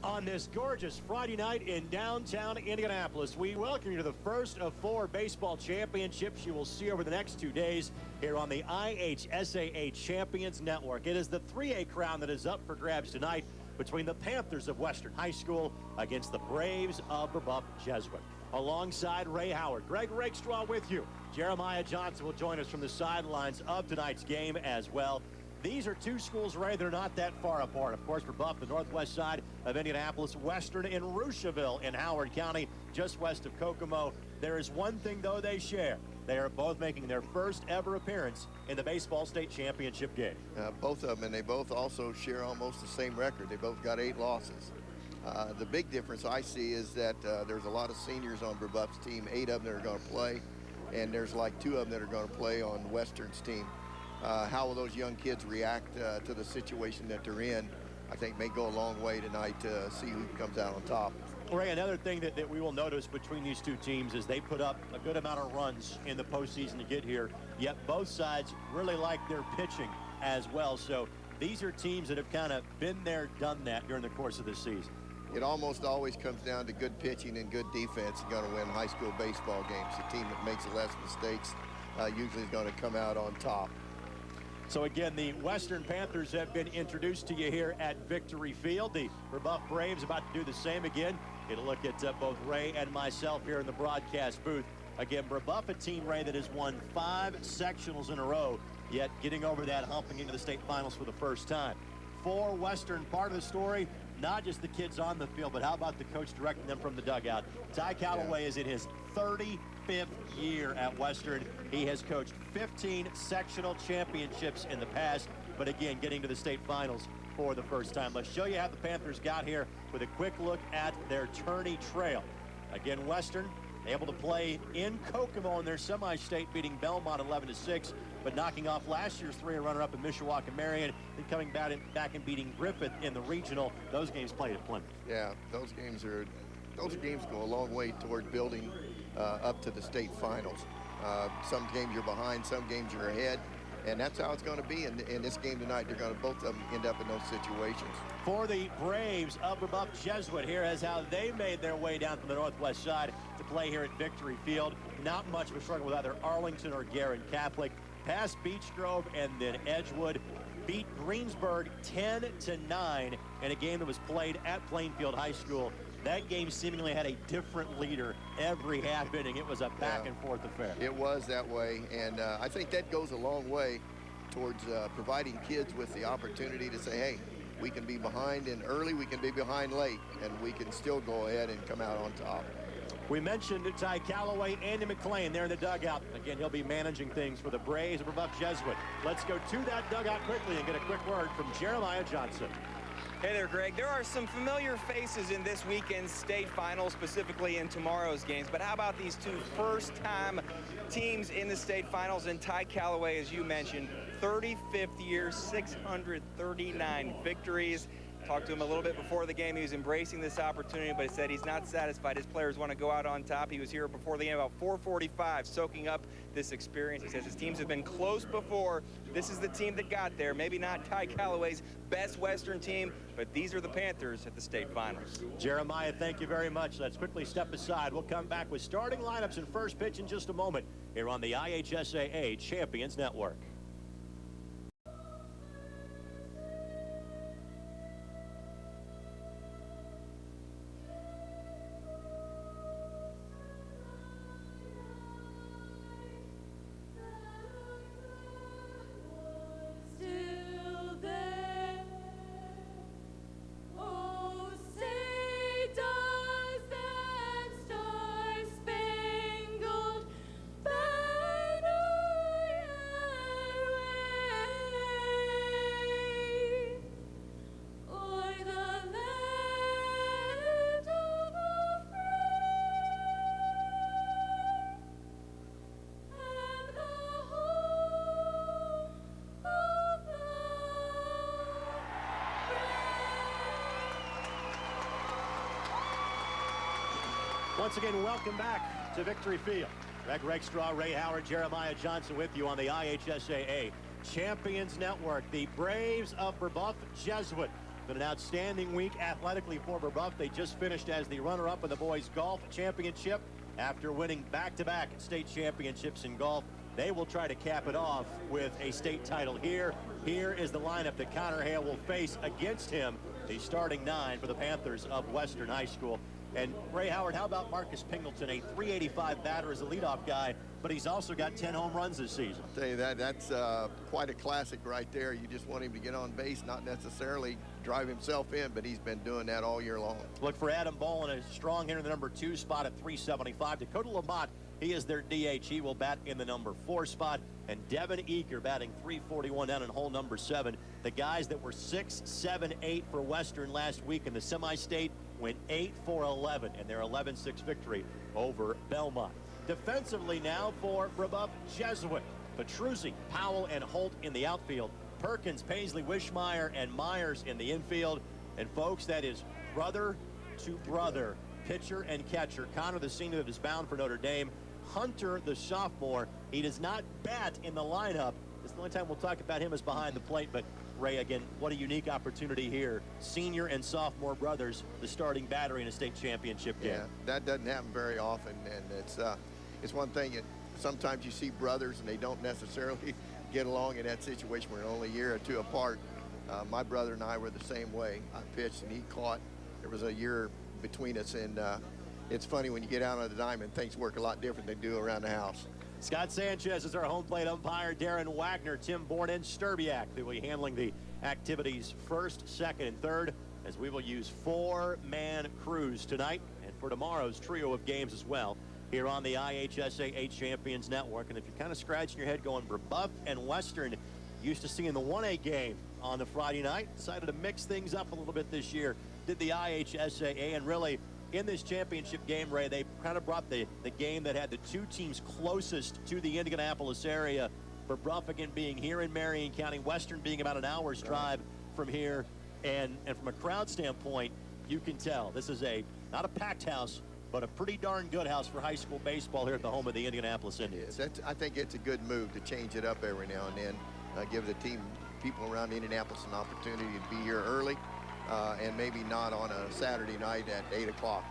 On this gorgeous Friday night in downtown Indianapolis, we welcome you to the first of 4 baseball championships you will see over the next 2 days here on the IHSAA Champions Network. It is the 3A crown that is up for grabs tonight between the Panthers of Western High School against the Braves of Brebeuf Jesuit. Alongside Ray Howard, Greg Rakestraw with you. Jeremiah Johnson will join us from the sidelines of tonight's game as well. These are 2 schools, Ray, that are not that far apart. Of course, Brebeuf, the northwest side of Indianapolis, Western in Rushville in Howard County, just west of Kokomo. There is one thing, though, they share. They are both making their first ever appearance in the baseball state championship game. Both of them, and they both also share almost the same record. They both got 8 losses. The big difference I see is that there's a lot of seniors on Brebeuf's team, 8 of them that are going to play, and there's like 2 of them that are going to play on Western's team. How will those young kids react to the situation that they're in, I think may go a long way tonight to see who comes out on top. Ray, another thing that we will notice between these 2 teams is they put up a good amount of runs in the postseason to get here, yet both sides really like their pitching as well. So these are teams that have kind of been there, done that during the course of the season. It almost always comes down to good pitching and good defense is going to win high school baseball games. The team that makes less mistakes usually is going to come out on top. So again, the Western Panthers have been introduced to you here at Victory Field. The Brebeuf Braves about to do the same again. It'll look at both Ray and myself here in the broadcast booth. Again, Brebeuf, a team, Ray, that has won 5 sectionals in a row, yet getting over that hump and into the state finals for the first time. For Western, part of the story, not just the kids on the field, but how about the coach directing them from the dugout? Ty Calloway is in his 35th year at Western. He has coached 15 sectional championships in the past, but again, getting to the state finals for the first time. Let's show you how the Panthers got here with a quick look at their tourney trail. Again, Western able to play in Kokomo in their semi-state, beating Belmont 11-6, but knocking off last year's 3A runner-up in Mishawaka-Marion, and coming back and beating Griffith in the regional. Those games played at Plymouth. Yeah, those games go a long way toward building up to the state finals. Some games you're behind, some games you're ahead, and that's how it's going to be in this game tonight. They're going to both of them end up in those situations. For the Braves of Brebeuf Jesuit, here is how they made their way down from the northwest side to play here at Victory Field. Not much of a struggle with either Arlington or Guerin Catholic. Past Beech Grove and then Edgewood. Beat Greensburg 10-9 in a game that was played at Plainfield High School. That game seemingly had a different leader every half inning. It was a back-and-forth affair. It was that way, and I think that goes a long way towards providing kids with the opportunity to say, hey, we can be behind in early, we can be behind late, and we can still go ahead and come out on top. We mentioned Ty Calloway, Andy McLean there in the dugout. Again, he'll be managing things for the Braves of Brebeuf Jesuit. Let's go to that dugout quickly and get a quick word from Jeremiah Johnson. Hey there, Greg. There are some familiar faces in this weekend's state finals, specifically in tomorrow's games. But how about these 2 first-time teams in the state finals? And Ty Calloway, as you mentioned, 35th year, 639 victories. Talked to him a little bit before the game. He was embracing this opportunity, but he said he's not satisfied. His players want to go out on top. He was here before the game about 4:45, soaking up this experience. He says his teams have been close before. This is the team that got there. Maybe not Ty Calloway's best Western team, but these are the Panthers at the state finals. Jeremiah, thank you very much. Let's quickly step aside. We'll come back with starting lineups and first pitch in just a moment here on the IHSAA Champions Network. Once again, welcome back to Victory Field. Greg Rakestraw, Ray Howard, Jeremiah Johnson with you on the IHSAA Champions Network. The Braves of Brebeuf Jesuit Been an outstanding week athletically for Brebeuf. They just finished as the runner-up in the boys golf championship after winning back-to-back state championships in golf. They will try to cap it off with a state title here. Here is the lineup that Connor Hale will face against him. The starting 9 for the Panthers of Western High School. And Ray Howard, how about Marcus Pingleton, a .385 batter as a leadoff guy, but he's also got 10 home runs this season. I'll tell you that's quite a classic right there. You just want him to get on base, not necessarily drive himself in, but he's been doing that all year long. Look for Adam Bolin, a strong hitter in the number 2 spot at .375. Dakota Lamont, he is their DH. He will bat in the number 4 spot. And Devin Eaker batting .341 down in hole number 7. The guys that were 6, 7, 8 for Western last week in the semi-state went 8 for 11 in their 11-6 victory over Belmont. Defensively now for Brebeuf Jesuit. Petruzzi, Powell, and Holt in the outfield. Perkins, Paisley, Wishmeyer, and Myers in the infield. And folks, that is brother to brother, pitcher and catcher. Connor, the senior that is bound for Notre Dame. Hunter, the sophomore, he does not bat in the lineup. This is the only time we'll talk about him is behind the plate. But Ray, again, what a unique opportunity here. Senior and sophomore brothers, the starting battery in a state championship game. Yeah, that doesn't happen very often, and it's one thing that sometimes you see brothers and they don't necessarily get along in that situation. We're only a year or 2 apart. My brother and I were the same way. I pitched and he caught. There was a year between us, and it's funny when you get out on the diamond, things work a lot different than they do around the house. Scott Sanchez is our home plate umpire. Darren Wagner, Tim Bourne, and Sturbiak will be handling the activities first, second, and third, as we will use 4-man crews tonight and for tomorrow's trio of games as well here on the IHSAA Champions Network. And if you're kind of scratching your head going, Brebeuf and Western used to seeing the 1A game on the Friday night, decided to mix things up a little bit this year, did the IHSAA, and really in this championship game, Ray, they kind of brought the game that had the 2 teams closest to the Indianapolis area. For Brebeuf again being here in Marion County, Western being about an hour's drive from here. And from a crowd standpoint, you can tell this is not a packed house, but a pretty darn good house for high school baseball here at the home of the Indianapolis Indians. I think it's a good move to change it up every now and then, give the people around Indianapolis an opportunity to be here early. And maybe not on a Saturday night at 8 o'clock.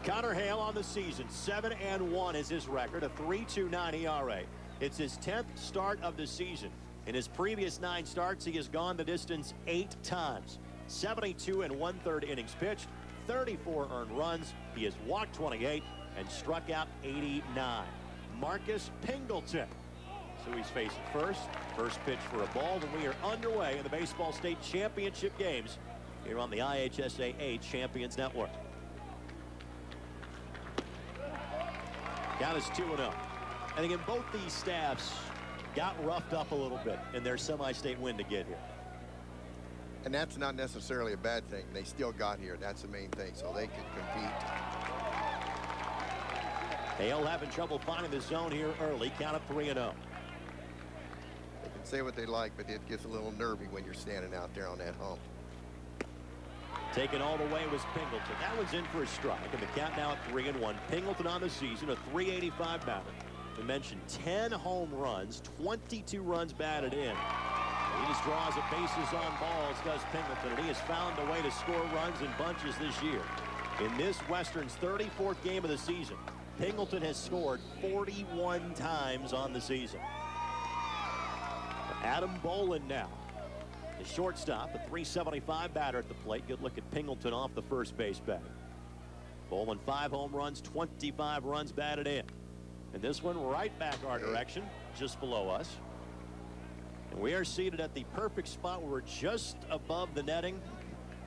Connor Hale on the season, 7-1 is his record, a 3.29 ERA. It's his 10th start of the season. In his previous 9 starts, he has gone the distance 8 times. 72 1/3 innings pitched, 34 earned runs. He has walked 28 and struck out 89. Marcus Pingleton. So he's facing first pitch for a ball, and we are underway in the baseball state championship games here on the IHSAA Champions Network. Count is 2-0. And again, both these staffs got roughed up a little bit in their semi-state win to get here. And that's not necessarily a bad thing. They still got here. That's the main thing, so they could compete. Hale having trouble finding the zone here early. Count of 3-0. They can say what they like, but it gets a little nervy when you're standing out there on that hump. Taken all the way was Pingleton. That one's in for a strike, and the count now at 3-1. Pingleton on the season, a .385 batter. We mentioned 10 home runs, 22 runs batted in. He just draws at bases on balls, does Pingleton, and he has found a way to score runs in bunches this year. In this Western's 34th game of the season, Pingleton has scored 41 times on the season. Adam Bolin now. The shortstop, a .375 batter at the plate. Good look at Pingleton off the first base bag. Bolin 5 home runs, 25 runs batted in. And this one right back our direction, just below us. And we are seated at the perfect spot where we're just above the netting.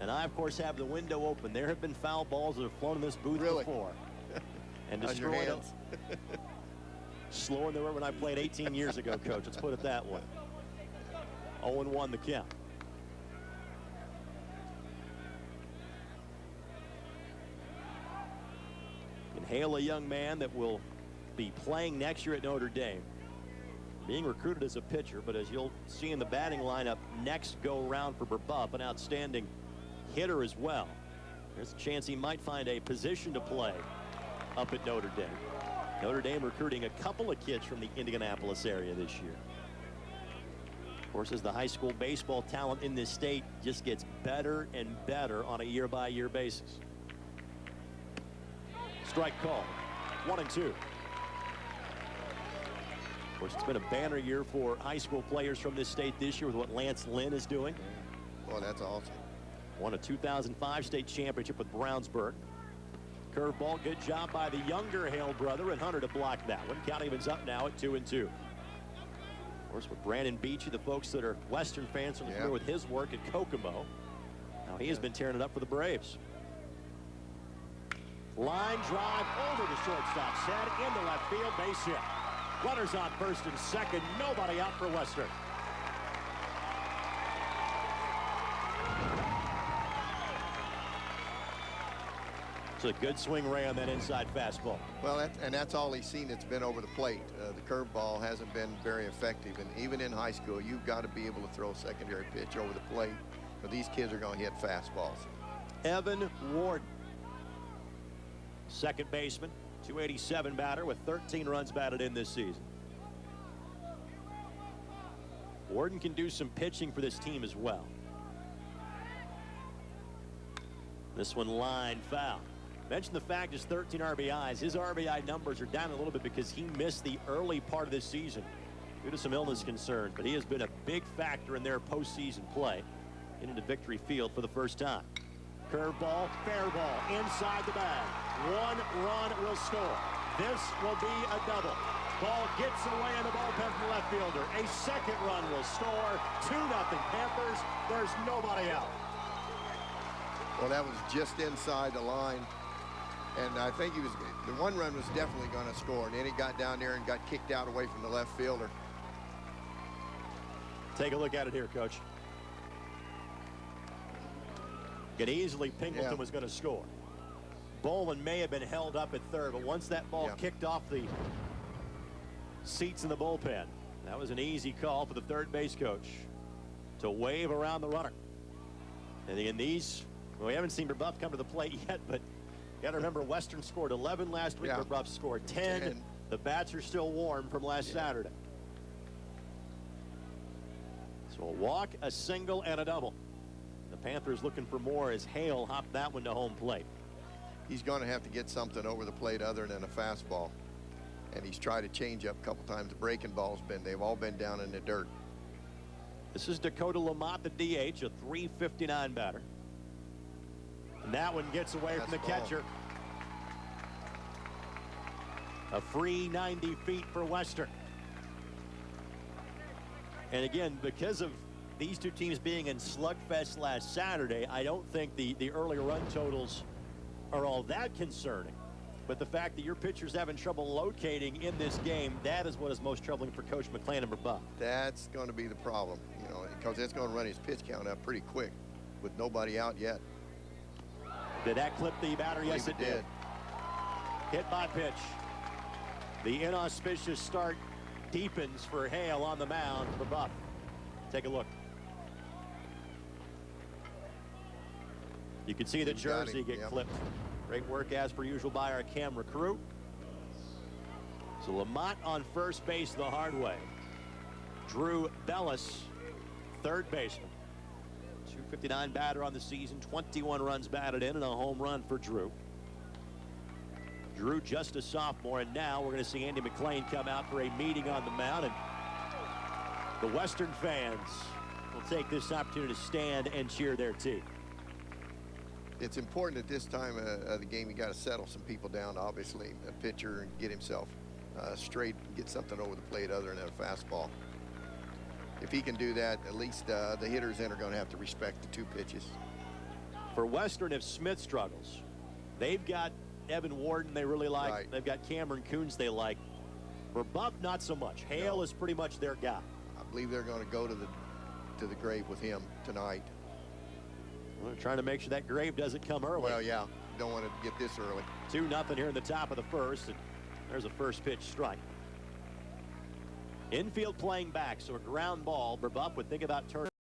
And I, of course, have the window open. There have been foul balls that have flown in this booth before. And destroyed them. Slower than they were when I played 18 years ago, Coach. Let's put it that way. 0-1 the count. And Hale, a young man that will be playing next year at Notre Dame. Being recruited as a pitcher, but as you'll see in the batting lineup next go round for Brebeuf, an outstanding hitter as well. There's a chance he might find a position to play up at Notre Dame. Notre Dame recruiting a couple of kids from the Indianapolis area this year. Of course, as the high school baseball talent in this state just gets better and better on a year-by-year basis. Strike call. 1-2. Of course, it's been a banner year for high school players from this state this year with what Lance Lynn is doing. Boy, that's awesome. Won a 2005 state championship with Brownsburg. Curveball, good job by the younger Hale brother and Hunter to block that one. Count evens up now at 2-2. Of course, with Brandon Beachy, the folks that are Western fans are familiar with his work at Kokomo. Now he has been tearing it up for the Braves. Line drive over the shortstop, set into left field, base hit. Runners on first and second, nobody out for Western. It's a good swing, Ray, on that inside fastball. Well, that's all he's seen that's been over the plate. The curveball hasn't been very effective, and even in high school, you've got to be able to throw a secondary pitch over the plate. But these kids are going to hit fastballs. Evan Warden, second baseman, 287 batter with 13 runs batted in this season. Warden can do some pitching for this team as well. This one line foul. Mentioned the fact is 13 RBIs. His RBI numbers are down a little bit because he missed the early part of this season due to some illness concerns, but he has been a big factor in their postseason play. Into Victory Field for the first time. Curveball, fair ball, inside the bag. One run will score. This will be a double. Ball gets away in the bullpen from the left fielder. A second run will score. 2-0 Panthers. There's nobody out. Well, that was just inside the line. And I think the one run was definitely going to score. And then he got down there and got kicked out away from the left fielder. Take a look at it here, Coach. Could easily Pingleton was going to score. Bowman may have been held up at third, but once that ball kicked off the seats in the bullpen, that was an easy call for the third base coach to wave around the runner. And in these, well, we haven't seen Brebeuf come to the plate yet, but you got to remember Western scored 11 last week. Brebeuf scored 10. The bats are still warm from last Saturday. So a walk, a single, and a double. The Panthers looking for more as Hale hopped that one to home plate. He's going to have to get something over the plate other than a fastball. And he's tried to change up a couple times. The breaking ball's they've all been down in the dirt. This is Dakota Lamont, the DH, a .359 batter. And that one gets away from the catcher. A free 90 feet for Western. And again, because of these two teams being in slugfest last Saturday, I don't think the early run totals are all that concerning. But the fact that your pitcher's having trouble locating in this game, that is what is most troubling for Coach McClain and Brebeuf. That's going to be the problem, you know, because it's going to run his pitch count up pretty quick with nobody out yet. Did that clip the batter? Yes, it did. Hit by pitch. The inauspicious start deepens for Hale on the mound. Brebeuf. Take a look. You can see the jersey get clipped. Great work as per usual by our camera crew. So Lamont on first base the hard way. Drew Bellis, third baseman. .259 batter on the season, 21 runs batted in, and a home run for Drew. Drew just a sophomore, and now we're going to see Andy McClain come out for a meeting on the mound, and the Western fans will take this opportunity to stand and cheer their team. It's important at this time of the game, you got to settle some people down, obviously, a pitcher, and get himself straight, get something over the plate other than a fastball. If he can do that, at least the hitters then are going to have to respect the two pitches. For Western, if Smith struggles, they've got Evan Warden they really like. Right. They've got Cameron Coons they like. For Brebeuf, not so much. Hale is pretty much their guy. I believe they're going to go to the grave with him tonight. We're trying to make sure that grave doesn't come early. Well, yeah, don't want to get this early. 2-0 here in the top of the first, and there's a first pitch strike. Infield playing back, so a ground ball. Brebeuf would think about turning.